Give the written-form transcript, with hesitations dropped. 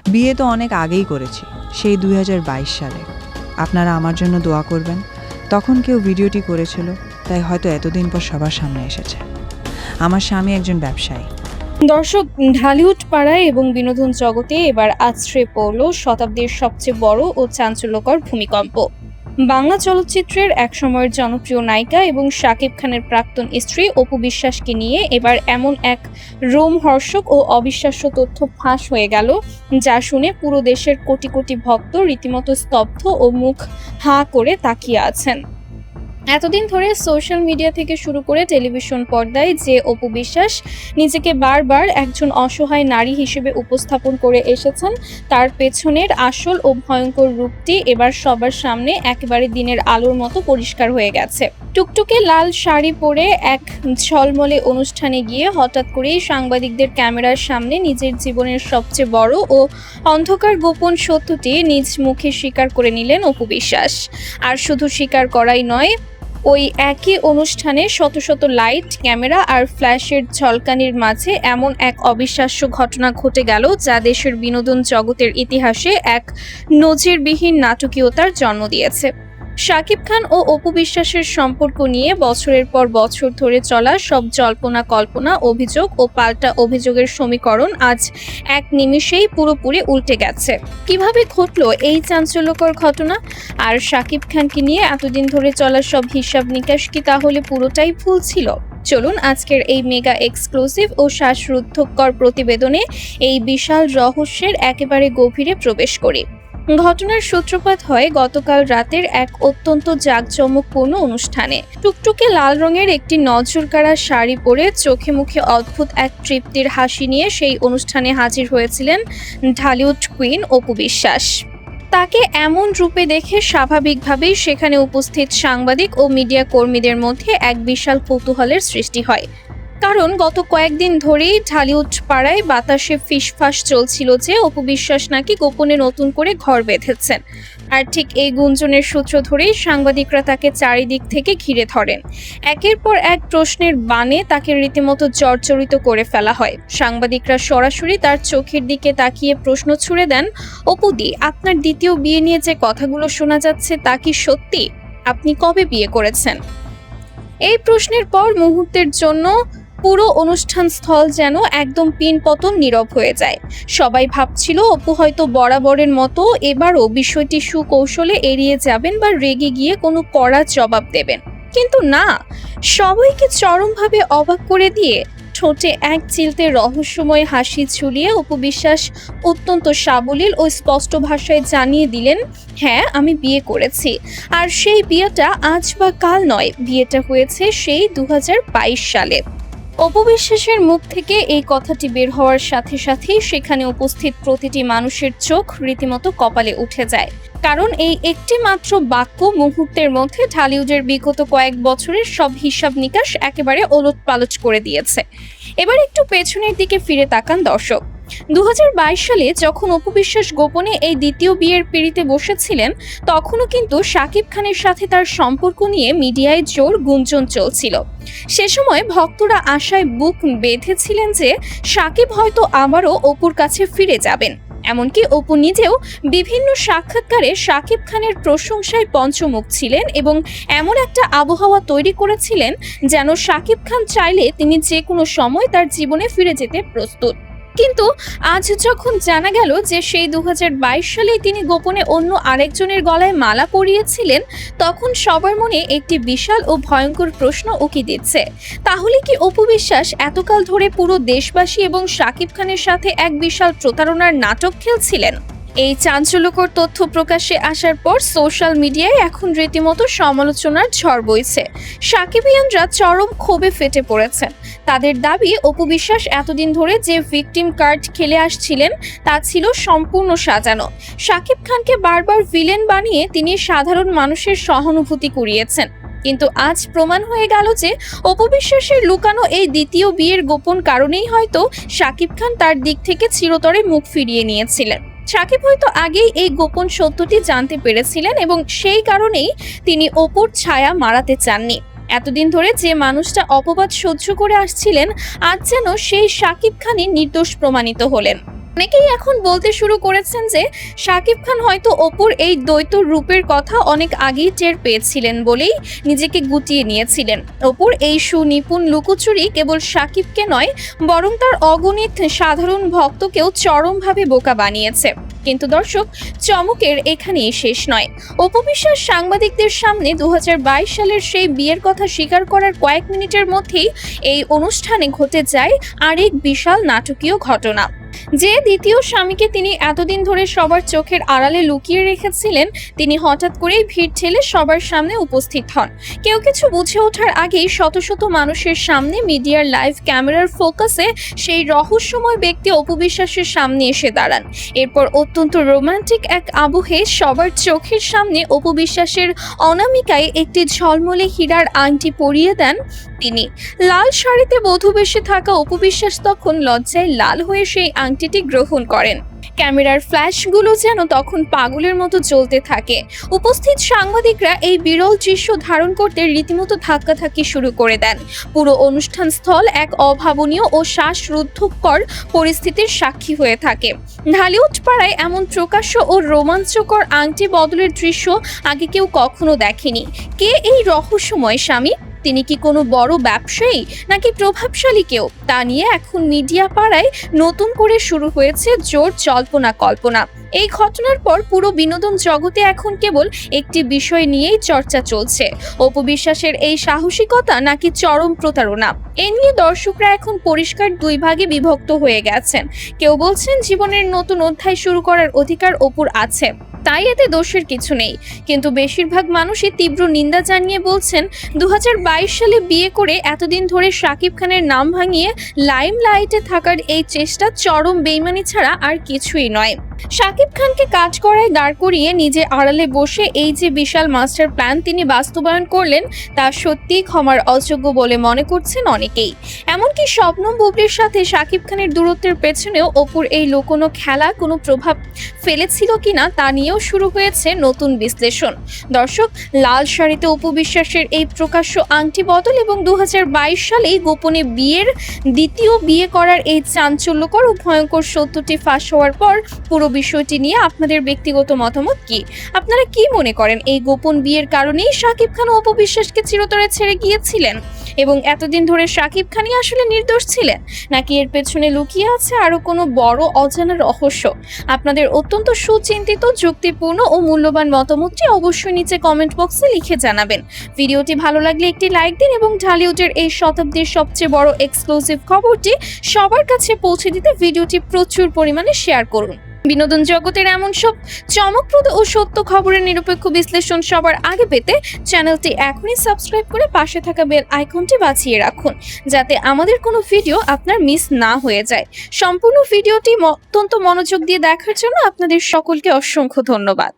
বিয়ে তো অনেক আগেই করেছি, সেই 2022 সালে। আপনারা আমার জন্য দোয়া করবেন। তখন কেউ ভিডিওটি করেছিল, তাই হয়তো এতদিন পর সবার সামনে এসেছে। আমার স্বামী একজন ব্যবসায়ী। দর্শক, ঢালিউড পাড়ায় এবং বিনোদন জগতে এবার আছড়ে পড়ল শতাব্দীর সবচেয়ে বড় ও চাঞ্চল্যকর ভূমিকম্প। বাংলা চলচ্চিত্রের একসময়ের জনপ্রিয় নায়িকা এবং শাকিব খানের প্রাক্তন স্ত্রী অপু বিশ্বাসকে নিয়ে এবার এমন এক রোমহর্ষক ও অবিশ্বাস্য তথ্য ফাঁস হয়ে গেল, যা শুনে পুরো দেশের কোটি কোটি ভক্ত রীতিমতো স্তব্ধ ও মুখ হাঁ করে তাকিয়ে আছেন। এতদিন ধরে সোশ্যাল মিডিয়া থেকে শুরু করে টেলিভিশন পর্দায় যে অপু বিশ্বাস নিজেকে বারবার একজন অসহায় নারী হিসেবে উপস্থাপন করে এসেছেন, তার পেছনের আসল ও ভয়ঙ্কর রূপটি এবার সবার সামনে একেবারে দিনের আলোর মতো পরিষ্কার হয়ে গেছে। টুকটুকে লাল শাড়ি পরে এক ঝলমলে অনুষ্ঠানে গিয়ে হঠাৎ করেই সাংবাদিকদের ক্যামেরার সামনে নিজের জীবনের সবচেয়ে বড় ও অন্ধকার গোপন সত্যটি নিজ মুখে স্বীকার করে নিলেন অপু বিশ্বাস। আর শুধু স্বীকার করাই নয়, ওই একই অনুষ্ঠানে শত শত লাইট, ক্যামেরা আর ফ্ল্যাশের ঝলকানির মাঝে এমন এক অবিশ্বাস্য ঘটনা ঘটে গেল, যা দেশের বিনোদন জগতের ইতিহাসে এক নজিরবিহীন নাটকীয়তার জন্ম দিয়েছে। শাকিব খান ও অপু বিশ্বাসের সম্পর্ক নিয়ে বছরের পর বছর ধরে চলা সব জল্পনা কল্পনা, অভিযোগ ও পাল্টা অভিযোগের সমীকরণ আজ এক নিমিষেই পুরোপুরি উল্টে গেছে। কিভাবে ঘটলো এই চাঞ্চল্যকর ঘটনা? আর শাকিব খানকে নিয়ে এতদিন ধরে চলা সব হিসাব নিকাশ কি তাহলে পুরোটাই ভুল ছিল? চলুন আজকের এই মেগা এক্সক্লুসিভ ও শ্বাসরুদ্ধকর প্রতিবেদনে এই বিশাল রহস্যের একেবারে গভীরে প্রবেশ করি। ঘটনার সূত্রপাত হয় গতকাল রাতের এক অত্যন্ত জাঁকজমকপূর্ণ অনুষ্ঠানে। টুকটুকে লাল রঙের একটি নজরকাড়া শাড়ি পরে চোখে মুখে অদ্ভুত এক তৃপ্তির হাসি নিয়ে সেই অনুষ্ঠানে হাজির হয়েছিলেন ঢালিউড কুইন অপু বিশ্বাস। তাকে এমন রূপে দেখে স্বাভাবিকভাবেই সেখানে উপস্থিত সাংবাদিক ও মিডিয়া কর্মীদের মধ্যে এক বিশাল কৌতূহলের সৃষ্টি হয়। কারণ গত কয়েকদিন ধরেই ঢালিউড পাড়ায় বাতাসে ফিসফাস চলছিল যে অপু বিশ্বাস নাকি গোপনে নতুন করে ঘর বেঁধেছেন। আর ঠিক এই গুঞ্জনের সূত্র ধরেই সাংবাদিকরা তাকে চারিদিক থেকে ঘিরে ধরেন। একের পর এক প্রশ্নের বাণে তাকে রীতিমতো জর্জরিত করে ফেলা হয়। সাংবাদিকরা সরাসরি তার চোখের দিকে তাকিয়ে প্রশ্ন ছুড়ে দেন, অপুদি, আপনার দ্বিতীয় বিয়ে নিয়ে যে কথাগুলো শোনা যাচ্ছে তা কি সত্যি? আপনি কবে বিয়ে করেছেন? এই প্রশ্নের পর মুহূর্তের জন্য পুরো অনুষ্ঠান স্থল যেন একদম পিনপতন নীরব হয়ে যায়। সবাই ভাবছিল অপু হয়তো বরাবরের মতো এবারও বিষয়টি সুকৌশলে এড়িয়ে যাবেন বা রেগে গিয়ে কোনো কড়া জবাব দেবেন। কিন্তু না, সবাইকে চরমভাবে অবাক করে দিয়ে ঠোঁটে এক চিলতে রহস্যময় হাসি ঝুলিয়ে অপু বিশ্বাস অত্যন্ত সাবলীল ও স্পষ্ট ভাষায় জানিয়ে দিলেন, হ্যাঁ, আমি বিয়ে করেছি। আর সেই বিয়েটা আজ বা কাল নয়, বিয়েটা হয়েছে সেই 2022 সালে। অপু বিশ্বাসের মুখ থেকে এই কথাটি বের হওয়ার সাথে সাথেই সেখানে উপস্থিত প্রতিটি মানুষের চোখ রীতিমতো কপালে উঠে যায়। কারণ এই একটি মাত্র বাক্য মুহূর্তের মধ্যে ঢালিউডের বিগত কয়েক বছরের সব হিসাব নিকাশ একেবারে ওলটপালট করে দিয়েছে। এবার একটু পেছনের দিকে ফিরে তাকান দর্শক। 2022 সালে যখন অপু বিশ্বাস গোপনে এই দ্বিতীয় বিয়ের পিঁড়িতে বসেছিলেন, তখনও কিন্তু শাকিব খানের সাথে তার সম্পর্ক নিয়ে মিডিয়ায় জোর গুঞ্জন চলছিল। সে সময় ভক্তরা আশায় বুক বেঁধেছিলেন যে শাকিব হয়তো আবারও অপুর কাছে ফিরে যাবেন। এমনকি অপু নিজেও বিভিন্ন সাক্ষাৎকারে শাকিব খানের প্রশংসায় পঞ্চমুখ ছিলেন এবং এমন একটা আবহাওয়া তৈরি করেছিলেন যেন শাকিব খান চাইলে তিনি যে কোনো সময় তার জীবনে ফিরে যেতে প্রস্তুত। কিন্তু আজ যখন জানা গেল যে সেই 2022 সালে তিনি গোপনে অন্য আরেকজনের গলায় মালা পরিয়েছিলেন, তখন সবার মনে একটি বিশাল ও ভয়ঙ্কর প্রশ্ন উকি দিচ্ছে। তাহলে কি অপু বিশ্বাস এতকাল ধরে পুরো দেশবাসী এবং শাকিব খানের সাথে এক বিশাল প্রতারণার নাটক খেলছিলেন? এই চাঞ্চল্যকর তথ্য প্রকাশ্যে আসার পর সোশ্যাল মিডিয়ায় এখন রীতিমতো সমালোচনার ঝড় বইছে। শাকিবিয়ানরা চরম ক্ষোভে ফেটে পড়েছেন। তাদের দাবি, অপু বিশ্বাস এতদিন ধরে যে ভিকটিম কার্ড খেলে আসছিলেন তা ছিল সম্পূর্ণ সাজানো। শাকিব খানকে বারবার ভিলেন বানিয়ে তিনি সাধারণ মানুষের সহানুভূতি কুড়িয়েছেন। কিন্তু আজ প্রমাণ হয়ে গেল যে অপু বিশ্বাসের লুকানো এই দ্বিতীয় বিয়ের গোপন কারণেই হয়তো শাকিব খান তার দিক থেকে চিরতরে মুখ ফিরিয়ে নিয়েছিলেন। শাকিব হয়তো আগেই এই গোপন সত্যটি জানতে পেরেছিলেন এবং সেই কারণেই তিনি অপুর ছায়া মারাতে চাননি। এতদিন ধরে যে মানুষটা অপবাদ সহ্য করে আসছিলেন, আজ যেন সেই শাকিব খানই নির্দোষ প্রমাণিত হলেন। অনেকেই এখন বলতে শুরু করেছেন যে শাকিব খান হয়তো অপুর এই দ্বৈত রূপের কথা অনেক আগেই টের পেয়েছিলেন বলেই নিজেকে গুটিয়ে নিয়েছিলেন। অপুর এই সুনিপুণ লুকোচুরি কেবল শাকিবকে নয়, বরং তার অগণিত সাধারণ ভক্তকেও চরমভাবে বোকা বানিয়েছে। কিন্তু দর্শক, চমকের এখানেই শেষ নয়। অপু বিশ্বাস সাংবাদিকদের সামনে 2022 সালের সেই বিয়ের কথা স্বীকার করার কয়েক মিনিটের মধ্যেই এই অনুষ্ঠানে ঘটে যায় আরেক বিশাল নাটকীয় ঘটনা। যে দ্বিতীয় স্বামীকে তিনি এতদিন ধরে সবার চোখের আড়ালে লুকিয়ে রেখেছিলেন, তিনি হঠাৎ করেই ভিড় ঠেলে সবার সামনে উপস্থিত হন। কেউ কিছু বুঝে ওঠার আগেই শত শত মানুষের সামনে মিডিয়ার লাইভ ক্যামেরার ফোকাসে সেই রহস্যময় ব্যক্তি অপু বিশ্বাসের সামনে এসে দাঁড়ান। এরপর অত্যন্ত রোমান্টিক এক আবহে সবার চোখের সামনে অপু বিশ্বাসের অনামিকায় একটি ঝলমলে হীরার আংটি পরিয়ে দেন তিনি। লাল শাড়িতে বধূ বেশে থাকা অপু বিশ্বাস তখন লজ্জায় লাল হয়ে সেই আংটিটি গ্রহণ করেন। ক্যামেরার ফ্ল্যাশগুলো যেন তখন পাগলের মতো চলতে থাকে। উপস্থিত সাংবাদিকরা এই বিরল দৃশ্য ধারণ করতে রীতিমতো ধাক্কাধাক্কি শুরু করে দেন। পুরো অনুষ্ঠান স্থল এক অভাবনীয় ও শ্বাসরুদ্ধকর পরিস্থিতির সাক্ষী হয়ে থাকে। ঢালিউড পাড়ায় এমন প্রকাশ্য ও রোমাঞ্চকর আংটি বদলের দৃশ্য আগে কেউ কখনো দেখেনি। কে এই রহস্যময় স্বামী? তিনি কি কোনো বড় ব্যবসায়ী নাকি প্রভাবশালী কেউ? তা নিয়ে এখন মিডিয়া পাড়ায় নতুন করে শুরু হয়েছে জোর জল্পনা কল্পনা। এই ঘটনার পর পুরো বিনোদন জগতে এখন কেবল একটি বিষয় নিয়েই চর্চা চলছে, অপু বিশ্বাসের এই সাহসিকতা নাকি চরম প্রতারণা। এ নিয়ে দর্শকরা এখন পরিষ্কার দুই ভাগে বিভক্ত হয়ে গেছেন। কেউ বলছেন জীবনের নতুন অধ্যায় শুরু করার অধিকার অপুর আছে, তাই এতে দোষের কিছু নেই। কিন্তু বেশিরভাগ মানুষই তীব্র নিন্দা জানিয়ে বলছেন 2022 সালে বিয়ে করে এতদিন ধরে শাকিব খানের নাম ভাঙিয়ে লাইমলাইটে থাকার এই চেষ্টা চরম বেইমানি ছাড়া আর কিছুই নয়। শাকিব খানকে কাজ করায় দাঁড় করিয়ে নিজে আড়ালে বসে এই যে বিশাল মাস্টার প্ল্যান তিনি বাস্তবায়ন করলেন, তা সত্যিই ক্ষমার অযোগ্য বলে মনে করছেন অনেকেই। এমনকি শবনম বুবলির সাথে শাকিব খানের দূরত্বের পেছনেও অপুর এই লুকোনো খেলা কোনো প্রভাব ফেলেছিল কিনা তা নিয়েও শুরু হয়েছে নতুন বিশ্লেষণ। দর্শক, লাল শাড়িতে অপু বিশ্বাসের এই প্রকাশ্য আংটি বদল এবং 2022 সালেই গোপনে দ্বিতীয় বিয়ে করার এই চাঞ্চল্যকর ও ভয়ঙ্কর সত্যটি ফাঁস হওয়ার পর পুরো বিষয়টি নিয়ে আপনাদের ব্যক্তিগত মতামত কি? আপনারা কি মনে করেন এই গোপন বিয়ের কারণেই শাকিব খান ও অপু বিশ্বাসকে চিরতরে ছেড়ে গিয়েছিলেন এবং এতদিন ধরে শাকিব খানই আসলে নির্দোষ ছিলেন, নাকি এর পেছনে লুকিয়ে আছে আরো কোনো বড় অজানা রহস্য? আপনাদের অত্যন্ত সুচিন্তিত, যুক্তিপূর্ণ ও মূল্যবান মতামতটি অবশ্যই নিচে কমেন্ট বক্সে লিখে জানাবেন। ভিডিওটি ভালো লাগলে একটি লাইক দিন এবং ঢালিউডের এই শতাব্দীর সবচেয়ে বড় এক্সক্লুসিভ খবরটি সবার কাছে পৌঁছে দিতে ভিডিওটি প্রচুর পরিমাণে শেয়ার করুন। বিনোদন জগতের এমন সব চমকপ্রদ ও সত্য খবরের নিরপেক্ষ বিশ্লেষণ সবার আগে পেতে চ্যানেলটি এখনই সাবস্ক্রাইব করে পাশে থাকা বেল আইকনটি বাজিয়ে রাখুন, যাতে আমাদের কোনো ভিডিও আপনার মিস না হয়ে যায়। সম্পূর্ণ ভিডিওটি অত্যন্ত মনোযোগ দিয়ে দেখার জন্য আপনাদের সকলকে অসংখ্য ধন্যবাদ।